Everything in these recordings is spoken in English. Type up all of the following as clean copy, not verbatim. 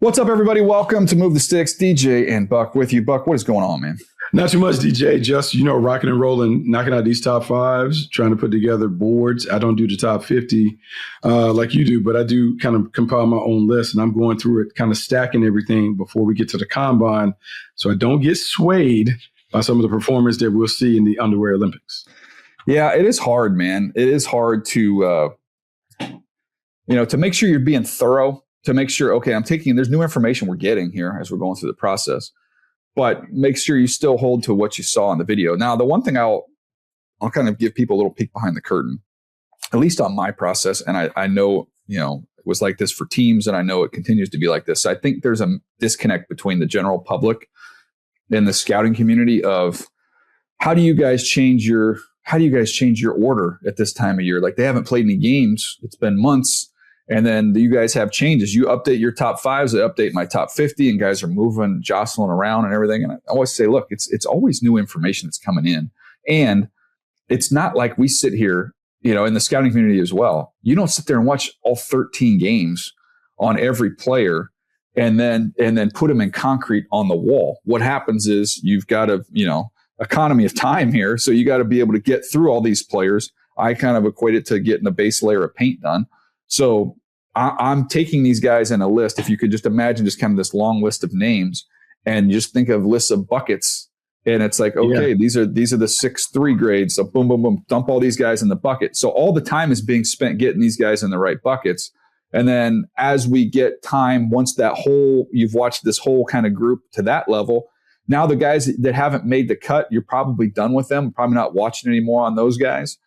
What's up, everybody? Welcome to Move the Sticks. DJ and Buck with you. Buck, what is going on, man? Not too much, DJ. Just, rocking and rolling, knocking out these top fives, trying to put together boards. I don't do the top 50 like you do, but I do kind of compile my own list, and I'm going through it, kind of stacking everything before we get to the combine so I don't get swayed by some of the performance that we'll see in the underwear Olympics. Yeah, it is hard, man. It is hard to, to make sure you're being thorough, to make sure, okay, there's new information we're getting here as we're going through the process, but make sure you still hold to what you saw in the video. Now, the one thing I'll kind of give people a little peek behind the curtain, at least on my process, and I know, it was like this for teams, and I know it continues to be like this. I think there's a disconnect between the general public and the scouting community of how do you guys change your order at this time of year? Like, they haven't played any games. It's been months. And then you guys have changes. You update your top fives, I update my top 50, and guys are moving, jostling around and everything. And I always say, look, it's always new information that's coming in. And it's not like we sit here, in the scouting community as well. You don't sit there and watch all 13 games on every player and then put them in concrete on the wall. What happens is you've got a, economy of time here. So you got to be able to get through all these players. I kind of equate it to getting a base layer of paint done. So I'm taking these guys in a list. If you could just imagine just kind of this long list of names and just think of lists of buckets. And it's like, okay, these are the 6-3 grades. So boom, boom, boom, dump all these guys in the bucket. So all the time is being spent getting these guys in the right buckets. And then as we get time, once you've watched this whole kind of group to that level, now the guys that haven't made the cut, you're probably done with them. Probably not watching anymore on those guys.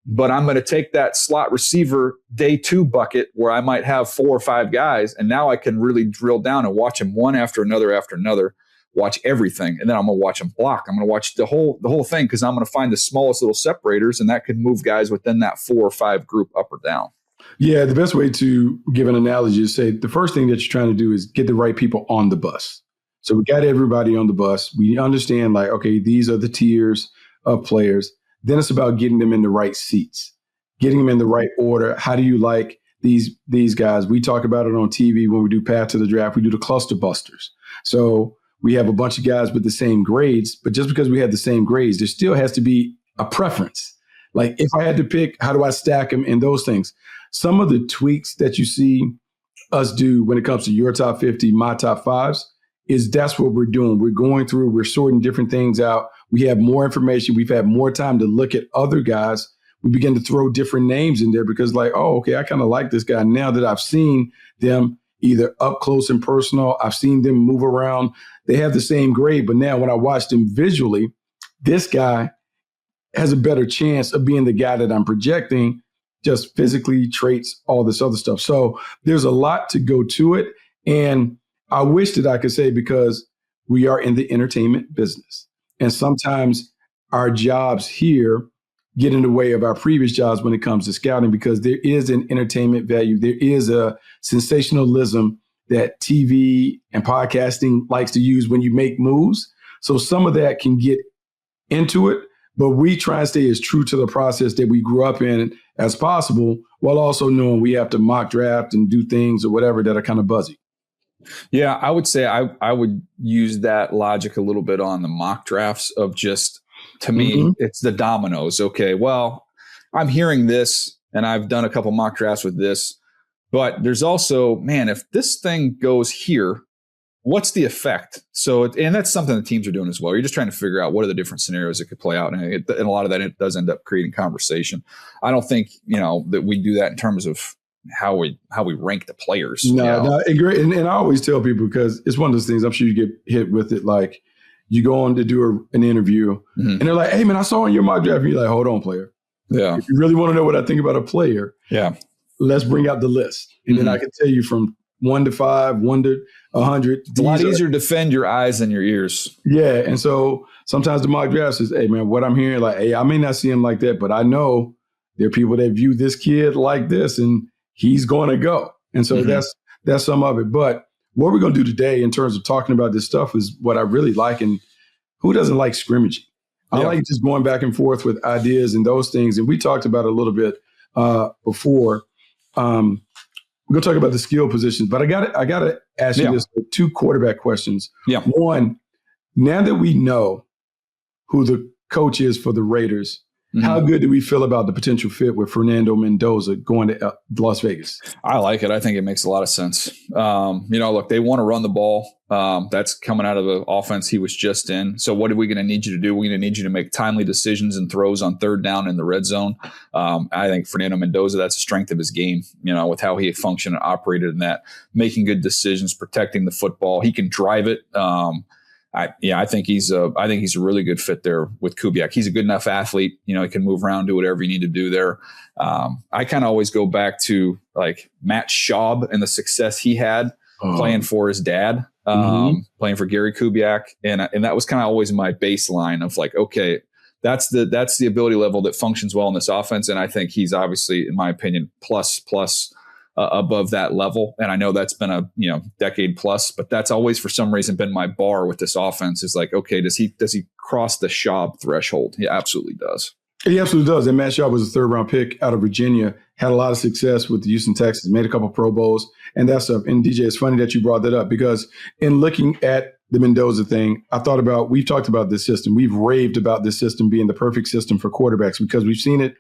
But I'm going to take that slot receiver day 2 bucket where I might have 4 or 5 guys, and now I can really drill down and watch them one after another, watch everything, and then I'm going to watch them block. I'm going to watch the whole thing because I'm going to find the smallest little separators, and that could move guys within that 4 or 5 group up or down. Yeah, the best way to give an analogy is say the first thing that you're trying to do is get the right people on the bus. So we got everybody on the bus. We understand, like, okay, these are the tiers of players. Then it's about getting them in the right seats, getting them in the right order. How do you like these guys? We talk about it on TV when we do Path to the Draft. We do the cluster busters. So we have a bunch of guys with the same grades, but just because we have the same grades, there still has to be a preference. Like, if I had to pick, how do I stack them in those things? Some of the tweaks that you see us do when it comes to your top 50, my top fives, is that's what we're doing. We're going through, we're sorting different things out. We have more information. We've had more time to look at other guys. We begin to throw different names in there because, like, oh, okay, I kind of like this guy now that I've seen them either up close and personal. I've seen them move around. They have the same grade, but now when I watch them visually, this guy has a better chance of being the guy that I'm projecting, just physically, traits, all this other stuff. So there's a lot to go to it. And I wish that I could say, because we are in the entertainment business, and sometimes our jobs here get in the way of our previous jobs when it comes to scouting, because there is an entertainment value. There is a sensationalism that TV and podcasting likes to use when you make moves. So some of that can get into it, but we try and stay as true to the process that we grew up in as possible, while also knowing we have to mock draft and do things or whatever that are kind of buzzy. Yeah, I would say I would use that logic a little bit on the mock drafts of just, to me, it's the dominoes. Okay, well, I'm hearing this, and I've done a couple mock drafts with this, but there's also, man, if this thing goes here, what's the effect? So, and that's something the teams are doing as well. You're just trying to figure out what are the different scenarios that could play out. And a lot of that, it does end up creating conversation. I don't think, that we do that in terms of how we rank the players. No, and I always tell people, because it's one of those things, I'm sure you get hit with it. Like, you go on to do an interview and they're like, hey man, I saw in your mock draft. And you're like, hold on, player. Yeah. If you really want to know what I think about a player, let's bring out the list. And then I can tell you from 1 to 5, 1 to 100. It's a lot easier to defend your eyes than your ears. Yeah. And so sometimes the mock draft says, hey man, what I'm hearing, like, hey, I may not see him like that, but I know there are people that view this kid like this, and he's going to go. And so that's some of it. But what we're going to do today in terms of talking about this stuff is what I really like. And who doesn't like scrimmaging? I like just going back and forth with ideas and those things. And we talked about it a little bit before. we're going to talk about the skill positions, but I got to ask you this, 2 quarterback questions. Yeah. One, now that we know who the coach is for the Raiders, how good do we feel about the potential fit with Fernando Mendoza going to Las Vegas? I like it. I think it makes a lot of sense. Look, they want to run the ball. That's coming out of the offense he was just in. So what are we going to need you to do? We're going to need you to make timely decisions and throws on third down in the red zone. I think Fernando Mendoza, that's a strength of his game, with how he functioned and operated in that, making good decisions, protecting the football. He can drive it. I think he's a really good fit there with Kubiak. He's a good enough athlete. He can move around, do whatever you need to do there. I kind of always go back to like Matt Schaub and the success he had playing for his dad, playing for Gary Kubiak. And that was kind of always my baseline of like, okay, that's the ability level that functions well in this offense. And I think he's obviously, in my opinion, plus above that level. And I know that's been a decade plus, but that's always for some reason been my bar with this offense is like, okay, does he cross the Schaub threshold? He absolutely does. He absolutely does. And Matt Schaub was a third-round pick out of Virginia, had a lot of success with the Houston Texans, made a couple of Pro Bowls and that stuff. And DJ, it's funny that you brought that up because in looking at the Mendoza thing, I thought about, we've talked about this system. We've raved about this system being the perfect system for quarterbacks because we've seen it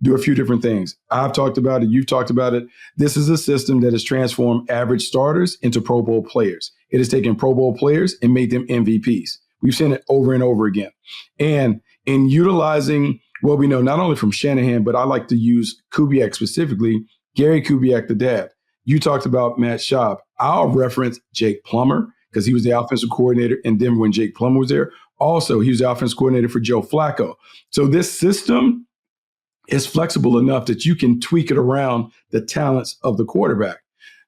do a few different things. I've talked about it. You've talked about it. This is a system that has transformed average starters into Pro Bowl players. It has taken Pro Bowl players and made them MVPs. We've seen it over and over again. And in utilizing what we know, not only from Shanahan, but I like to use Kubiak specifically, Gary Kubiak, the dad. You talked about Matt Schaub. I'll reference Jake Plummer because he was the offensive coordinator in Denver when Jake Plummer was there. Also, he was the offensive coordinator for Joe Flacco. So this system is flexible enough that you can tweak it around the talents of the quarterback.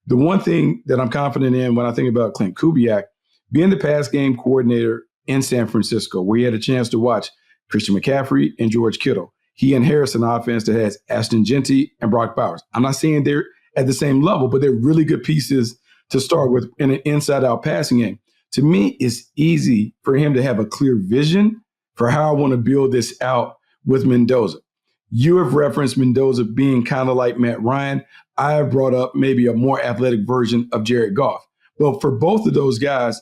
The one thing that I'm confident in when I think about Klint Kubiak, being the pass game coordinator in San Francisco, where he had a chance to watch Christian McCaffrey and George Kittle. He inherits an offense that has Ashton Genty and Brock Bowers. I'm not saying they're at the same level, but they're really good pieces to start with in an inside-out passing game. To me, it's easy for him to have a clear vision for how I want to build this out with Mendoza. You have referenced Mendoza being kind of like Matt Ryan. I have brought up maybe a more athletic version of Jared Goff. Well, for both of those guys,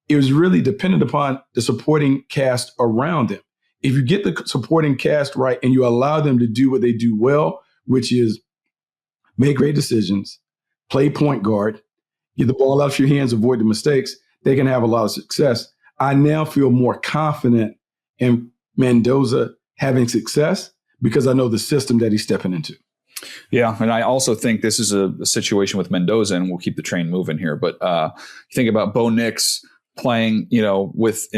it was really dependent upon the supporting cast around them. If you get the supporting cast right and you allow them to do what they do well, which is make great decisions, play point guard, get the ball out of your hands, avoid the mistakes, they can have a lot of success. I now feel more confident in Mendoza having success because I know the system that he's stepping into. Yeah, and I also think this is a situation with Mendoza, and we'll keep the train moving here. But you think about Bo Nix playing, with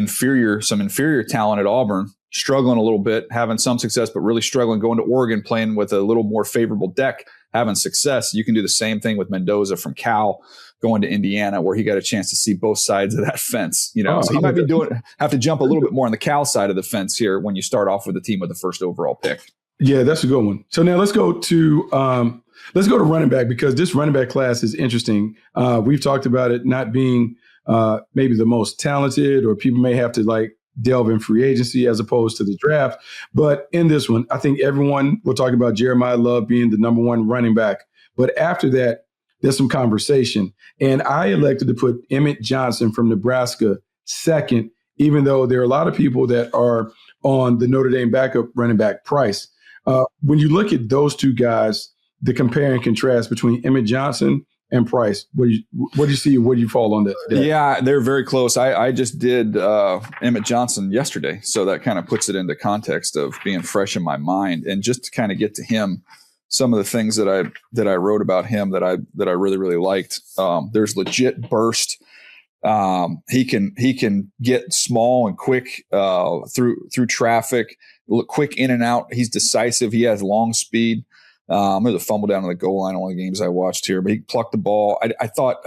some inferior talent at Auburn, struggling a little bit, having some success, but really struggling, going to Oregon, playing with a little more favorable deck, having success. You can do the same thing with Mendoza from Cal, going to Indiana, where he got a chance to see both sides of that fence. So he might have to jump a little bit more on the Cal side of the fence here when you start off with the team with the first overall pick. Yeah, that's a good one. So now let's go to running back because this running back class is interesting. We've talked about it not being maybe the most talented, or people may have to delve in free agency as opposed to the draft. But in this one, I think everyone will talk about Jeremiah Love being the number one running back. But after that, there's some conversation. And I elected to put Emmett Johnson from Nebraska second, even though there are a lot of people that are on the Notre Dame backup running back Price. When you look at those two guys, the compare and contrast between Emmett Johnson and Price, what do you see? Where do you fall on that? Yeah, they're very close. I just did Emmett Johnson yesterday, so that kind of puts it into context of being fresh in my mind. And just to kind of get to him, some of the things that I wrote about him that I really, really liked. There's legit burst. He can get small and quick through traffic, quick in and out. He's decisive. He has long speed. There's a fumble down on the goal line, all the games I watched here, but he plucked the ball. I thought,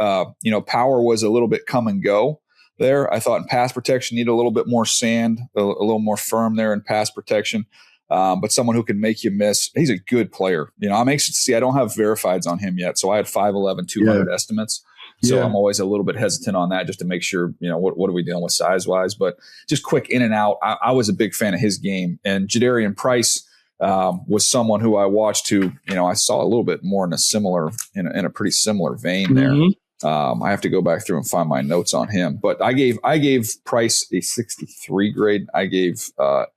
power was a little bit come and go there. I thought in pass protection, needed a little bit more sand, a little more firm there in pass protection. But someone who can make you miss. He's a good player. I'm anxious to see. I don't have verifieds on him yet. So I had 5'11", 200 estimates. So I'm always a little bit hesitant on that just to make sure, what are we dealing with size-wise. But just quick in and out. I was a big fan of his game. And Jadarian Price, was someone who I watched who, I saw a little bit more in a pretty similar vein there. I have to go back through and find my notes on him, but I gave Price a 63 grade. I gave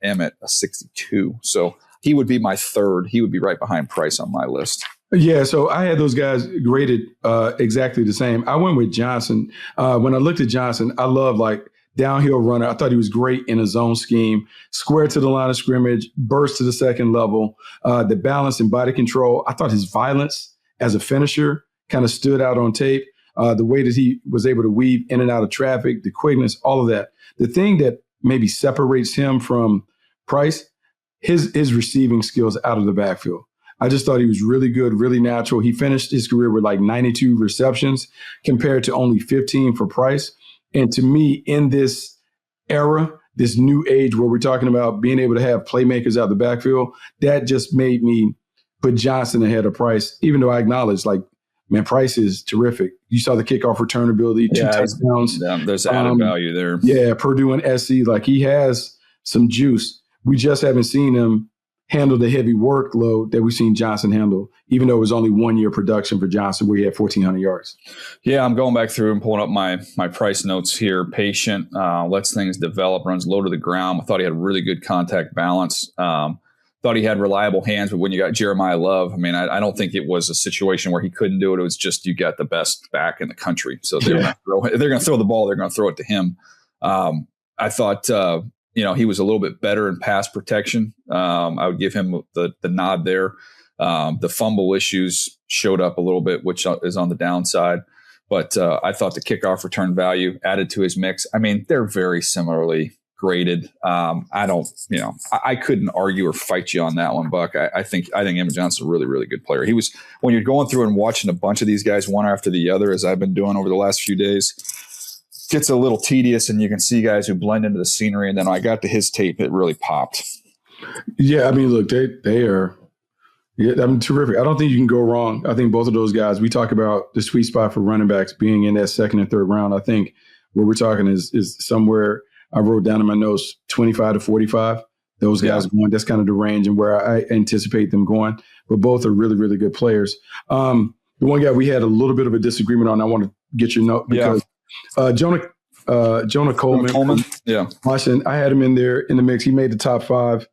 Emmett a 62. So he would be my third. He would be right behind Price on my list. Yeah, so I had those guys graded exactly the same. I went with Johnson. When I looked at Johnson, I love downhill runner. I thought he was great in a zone scheme, square to the line of scrimmage, burst to the second level, the balance and body control. I thought his violence as a finisher kind of stood out on tape. The way that he was able to weave in and out of traffic, the quickness, all of that. The thing that maybe separates him from Price, his receiving skills out of the backfield. I just thought he was really good, really natural. He finished his career with 92 receptions compared to only 15 for Price. And to me, in this era, this new age where we're talking about being able to have playmakers out the backfield, that just made me put Johnson ahead of Price, even though I acknowledge, Price is terrific. You saw the kickoff return ability, 2 touchdowns. There's added value there. Yeah, Purdue and SC, he has some juice. We just haven't seen him handle the heavy workload that we've seen Johnson handle, even though it was only 1 year production for Johnson where he had 1,400 yards. Yeah, I'm going back through and pulling up my Price notes here. Patient, lets things develop, runs low to the ground. I thought he had really good contact balance. Thought he had reliable hands, but when you got Jeremiah Love, I don't think it was a situation where he couldn't do it. It was just you got the best back in the country. So they're going to throw the ball. They're going to throw it to him. I thought he was a little bit better in pass protection. I would give him the nod there. The fumble issues showed up a little bit, which is on the downside. But I thought the kickoff return value added to his mix. They're very similarly graded. I couldn't argue or fight you on that one, Buck. I think Emmett Johnson's a really, really good player. He was, when you're going through and watching a bunch of these guys one after the other, as I've been doing over the last few days, gets a little tedious, and you can see guys who blend into the scenery. And then when I got to his tape, it really popped. Yeah, look, they are terrific. I don't think you can go wrong. I think both of those guys, we talk about the sweet spot for running backs being in that second and third round. I think what we're talking is somewhere, I wrote down in my notes, 25 to 45. Those guys going, that's kind of the range and where I anticipate them going. But both are really, really good players. The one guy we had a little bit of a disagreement on, I want to get your note because Jonah Coleman. Yeah. Washington, I had him in there in the mix. He made the top 5.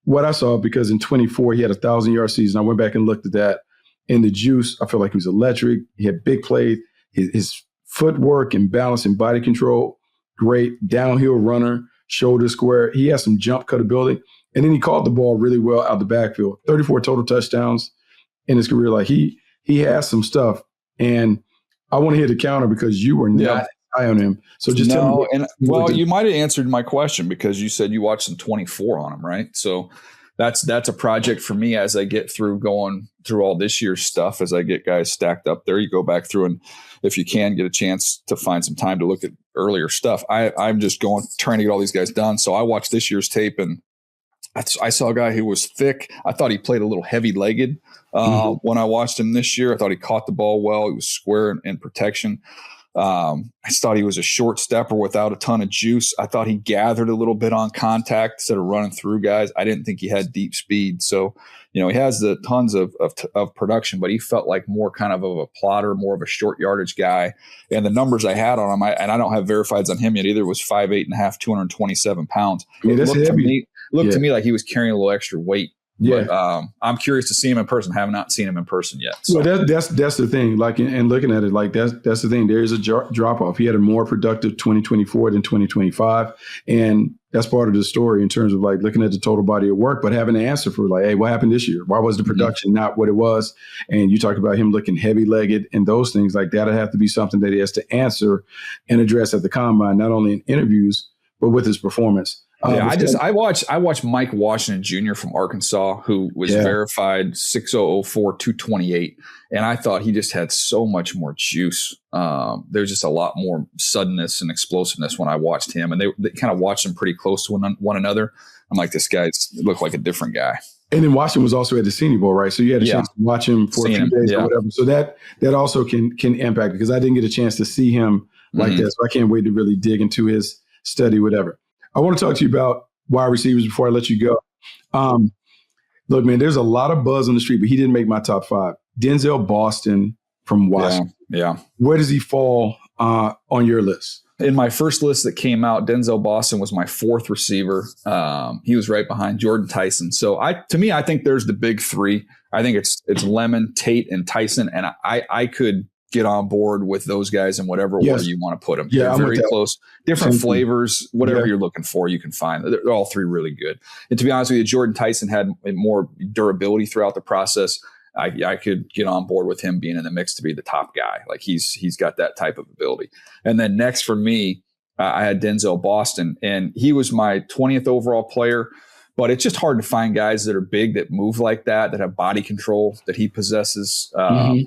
What I saw, because in 24, he had a 1,000-yard season. I went back and looked at that. In the juice, I felt like he was electric. He had big plays. His footwork and balance and body control, great. Downhill runner, shoulder square. He has some jump cut ability. And then he caught the ball really well out the backfield. 34 total touchdowns in his career. He has some stuff. And I want to hear the counter because you were not high on him. So just tell me. You might have answered my question because you said you watched some 24 on him, right? So that's a project for me as I get through going through all this year's stuff. As I get guys stacked up there, you go back through, and if you can get a chance to find some time to look at earlier stuff, I'm just trying to get all these guys done. So I watched this year's tape, and I saw a guy who was thick. I thought he played a little heavy-legged when I watched him this year. I thought he caught the ball well. He was square in protection. I thought he was a short stepper without a ton of juice. I thought he gathered a little bit on contact instead of running through guys. I didn't think he had deep speed. So, he has the tons of production, but he felt like more kind of a plotter, more of a short yardage guy. And the numbers I had on him, and I don't have verifieds on him yet either, was 5'8.5", 227 pounds. Yeah, that's heavy. Looked to me like he was carrying a little extra weight. Yeah, but, I'm curious to see him in person. Have not seen him in person yet. So that's the thing. And looking at it, that's the thing. There is a drop off. He had a more productive 2024 than 2025, and that's part of the story in terms of looking at the total body of work, but having an answer for hey, what happened this year? Why was the production not what it was? And you talk about him looking heavy legged and those things that'll have to be something that he has to answer and address at the combine, not only in interviews but with his performance. I watched Mike Washington Jr. from Arkansas, who was verified 6'004", 228, and I thought he just had so much more juice. There's just a lot more suddenness and explosiveness when I watched him, and they kind of watched him pretty close to one another. I'm like, this guy looked like a different guy. And then Washington was also at the Senior Bowl, right? So you had a chance to watch him for a few days or whatever. So that also can impact, because I didn't get a chance to see him like that. So I can't wait to really dig into his study, whatever. I want to talk to you about wide receivers before I let you go. Look, man, there's a lot of buzz on the street, but he didn't make my top 5. Denzel Boston from Washington. Yeah. Where does he fall on your list? In my first list that came out, Denzel Boston was my 4th receiver. He was right behind Jordan Tyson. So to me, I think there's the big 3. I think it's Lemon, Tate, and Tyson. And I could get on board with those guys in whatever order you want to put them. Yeah, they're very close, different flavors, whatever you're looking for, you can find. They're all 3 really good. And to be honest with you, Jordan Tyson had more durability throughout the process. I could get on board with him being in the mix to be the top guy. Like he's got that type of ability. And then next for me, I had Denzel Boston, and he was my 20th overall player. But it's just hard to find guys that are big, that move like that have body control that he possesses.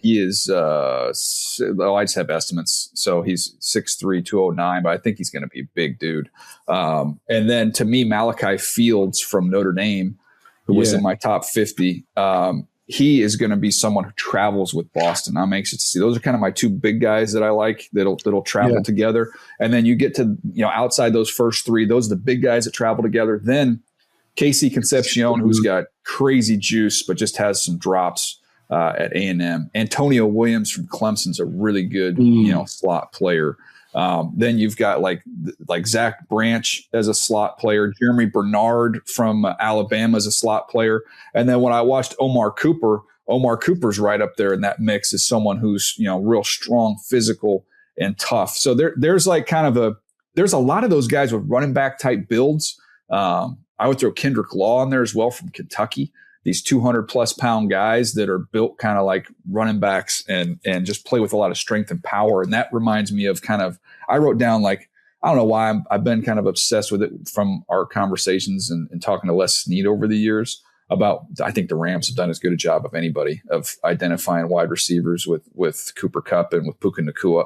He is, I just have estimates. So he's 6'3", 209, but I think he's going to be a big dude. And then to me, Malachi Fields from Notre Dame, who was in my top 50, he is going to be someone who travels with Boston. I'm anxious to see. Those are kind of my 2 big guys that I like that'll travel together. And then you get to, outside those first 3, those are the big guys that travel together. Then Casey Concepcion, who's got crazy juice, but just has some drops at A&M. Antonio Williams from Clemson's a really good, slot player. Then you've got like Zach Branch as a slot player, Jeremy Bernard from Alabama as a slot player. And then when I watched Omar Cooper's right up there in that mix as someone who's, real strong, physical, and tough. So there's like there's a lot of those guys with running back type builds. I would throw Kendrick Law in there as well from Kentucky. These 200 plus pound guys that are built kind of like running backs and just play with a lot of strength and power. And that reminds me of I wrote down I don't know why I've been kind of obsessed with it from our conversations and talking to Les Snead over the years about, I think the Rams have done as good a job of anybody of identifying wide receivers with Cooper Kupp and with Puka Nacua.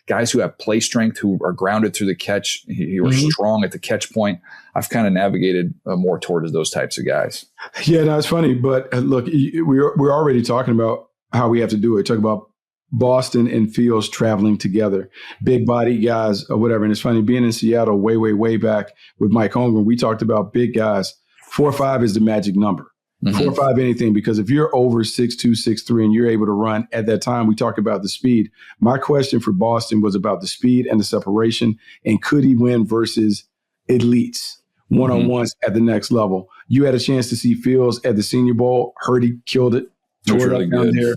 Guys who have play strength, who are grounded through the catch, who are strong at the catch point. I've kind of navigated more towards those types of guys. Yeah, no, it's funny. But look, we're already talking about how we have to do it. Talk about Boston and Fields traveling together, big body guys or whatever. And it's funny, being in Seattle way back with Mike Holmgren, we talked about big guys. 4'5" is the magic number. 4'5" anything, because if you're over 6'2", 6'3", and you're able to run at that time, we talk about the speed. My question for Boston was about the speed and the separation, and could he win versus elites, one-on-ones at the next level? You had a chance to see Fields at the Senior Bowl. Heard he killed it. Tore it up down there.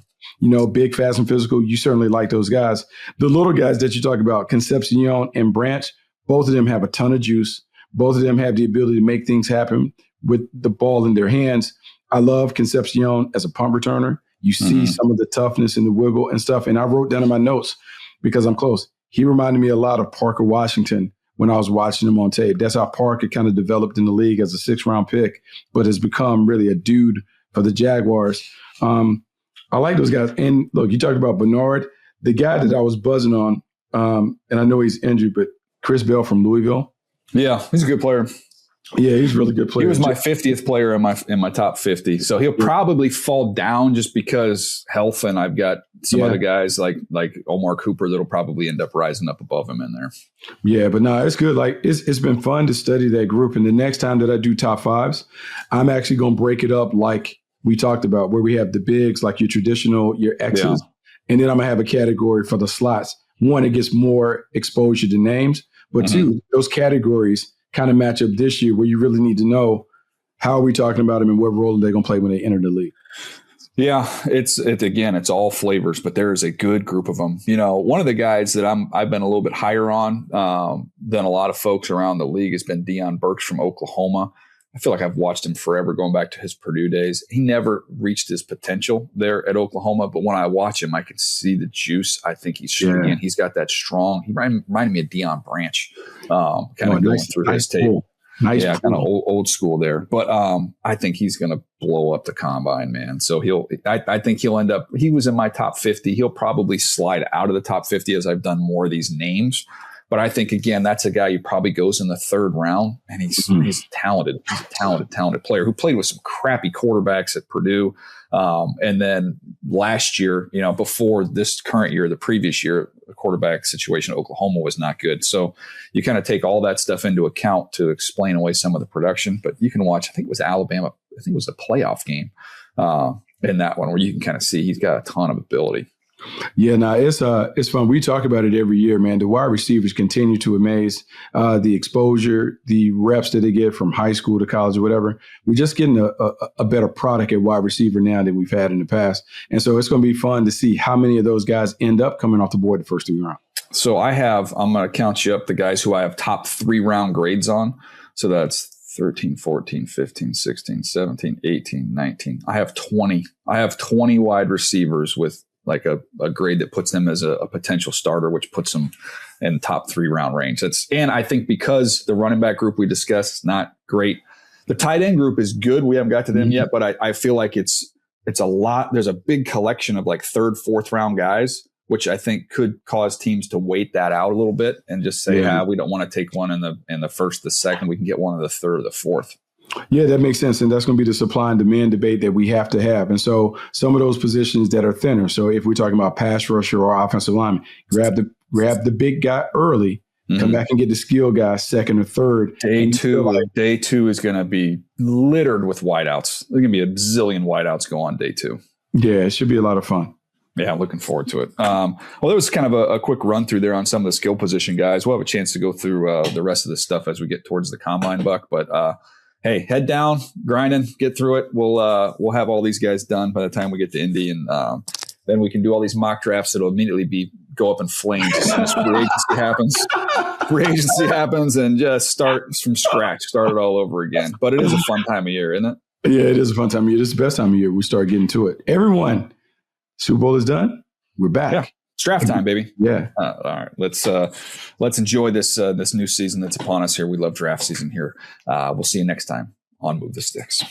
Big, fast, and physical. You certainly like those guys. The little guys that you talk about, Concepcion and Branch, both of them have a ton of juice. Both of them have the ability to make things happen with the ball in their hands. I love Concepcion as a punt returner. You see some of the toughness and the wiggle and stuff. And I wrote down in my notes, because I'm close, he reminded me a lot of Parker Washington when I was watching him on tape. That's how Parker kind of developed in the league as a 6th-round pick, but has become really a dude for the Jaguars. I like those guys. And look, you talked about Bernard, the guy that I was buzzing on, and I know he's injured, but Chris Bell from Louisville. Yeah, he's a good player. Yeah, he's a really good player. He was my 50th player in my top 50. So he'll probably fall down just because health, and I've got some other guys like Omar Cooper that'll probably end up rising up above him in there. Yeah, but no, it's good. Like it's been fun to study that group. And the next time that I do top 5s, I'm actually going to break it up like we talked about, where we have the bigs, like your traditional, your X's. And then I'm going to have a category for the slots. One, it gets more exposure to names. But 2, those categories kind of match up this year, where you really need to know how are we talking about them and what role are they going to play when they enter the league. Yeah, it's all flavors, but there is a good group of them. One of the guys that I've been a little bit higher on than a lot of folks around the league has been Deion Burks from Oklahoma. I feel like I've watched him forever, going back to his Purdue days. He never reached his potential there at Oklahoma, but when I watch him, I can see the juice. I think again, he's got that strong. He reminded me of Deion Branch, kind of going through his tape. Kind of old school there. But I think he's going to blow up the combine, man. So I think he'll end up. He was in my top 50. He'll probably slide out of the top 50 as I've done more of these names. But I think, again, that's a guy who probably goes in the 3rd round, and he's talented. He's a talented player who played with some crappy quarterbacks at Purdue. And then last year, before this current year, the previous year, the quarterback situation at Oklahoma was not good. So you kind of take all that stuff into account to explain away some of the production. But you can watch, I think it was Alabama think it was a playoff game in that one, where you can kind of see he's got a ton of ability. Yeah, no, it's fun. We talk about it every year, man. The wide receivers continue to amaze. The exposure, the reps that they get from high school to college or whatever. We're just getting a better product at wide receiver now than we've had in the past. And so it's going to be fun to see how many of those guys end up coming off the board the first 3 rounds. So I'm going to count you up the guys who I have top 3 round grades on. So that's 13, 14, 15, 16, 17, 18, 19. I have 20. I have 20 wide receivers with like a grade that puts them as a potential starter, which puts them in the top 3 round range. And I think because the running back group we discussed is not great, the tight end group is good. We haven't got to them yet, but I feel like it's a lot. There's a big collection of like 3rd, 4th round guys, which I think could cause teams to wait that out a little bit and just say, we don't want to take one in the first, the second. We can get one in the 3rd or the 4th. Yeah, that makes sense. And that's going to be the supply and demand debate that we have to have. And so some of those positions that are thinner. So if we're talking about pass rusher or offensive lineman, grab the big guy early, come back and get the skill guy 2nd or 3rd. Day two is going to be littered with wideouts. There's going to be a bazillion wideouts go on day 2. Yeah, it should be a lot of fun. Yeah, I'm looking forward to it. Well, there was kind of a quick run through there on some of the skill position guys. We'll have a chance to go through the rest of the stuff as we get towards the combine, Buck. But hey, head down, grinding, get through it. We'll have all these guys done by the time we get to Indy, and then we can do all these mock drafts that'll immediately go up in flames as soon as free agency happens. Free agency happens, and just start from scratch, start it all over again. But it is a fun time of year, isn't it? Yeah, it is a fun time of year. This is the best time of year. We start getting to it. Everyone, Super Bowl is done. We're back. Yeah. It's draft time, baby. Yeah. All right. Let's enjoy this new season that's upon us here. We love draft season here. We'll see you next time on Move the Sticks.